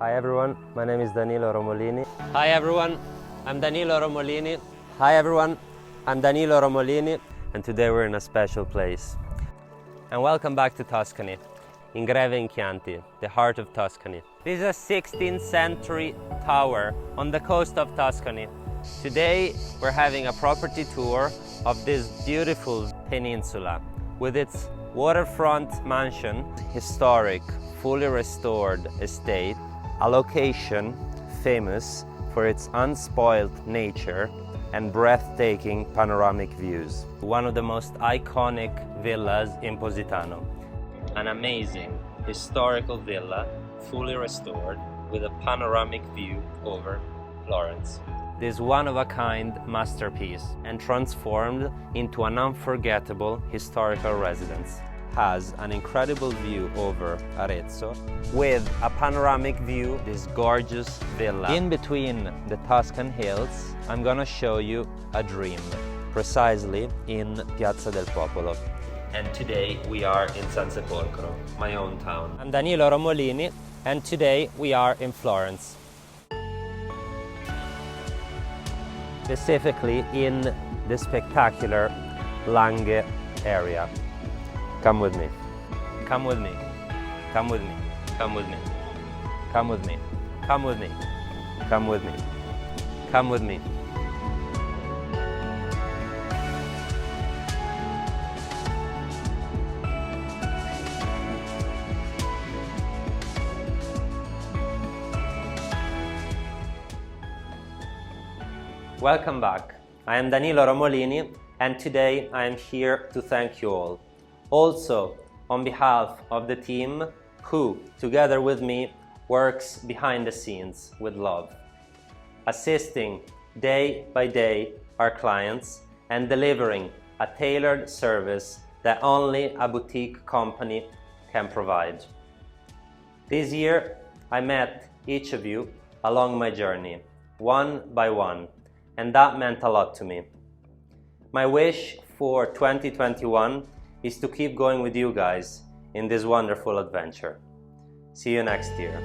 Hi everyone, my name is Danilo Romolini. Hi everyone, I'm Danilo Romolini. Hi everyone, I'm Danilo Romolini. And today we're in a special place. And welcome back to Tuscany, in Greve in Chianti, the heart of Tuscany. This is a 16th century tower on the coast of Tuscany. Today we're having a property tour of this beautiful peninsula with its waterfront mansion, historic, fully restored estate, a location famous for its unspoiled nature and breathtaking panoramic views. One of the most iconic villas in Positano. An amazing historical villa, fully restored, with a panoramic view over Florence. This one-of-a-kind masterpiece and transformed into an unforgettable historical residence. Has an incredible view over Arezzo with a panoramic view, this gorgeous villa. In between the Tuscan hills, I'm gonna show you a dream, precisely in Piazza del Popolo. And today we are in Sansepolcro, my own town. I'm Danilo Romolini, and today we are in Florence. Specifically in the spectacular Langhe area. Come with me. Come with me. Come with me. Come with me. Come with me. Come with me. Come with me. Come with me. Welcome back. I am Danilo Romolini, and today I am here to thank you all. Also, on behalf of the team who, together with me, works behind the scenes with love, assisting day by day our clients and delivering a tailored service that only a boutique company can provide. This year, I met each of you along my journey, one by one, and that meant a lot to me. My wish for 2021 is to keep going with you guys in this wonderful adventure. See you next year.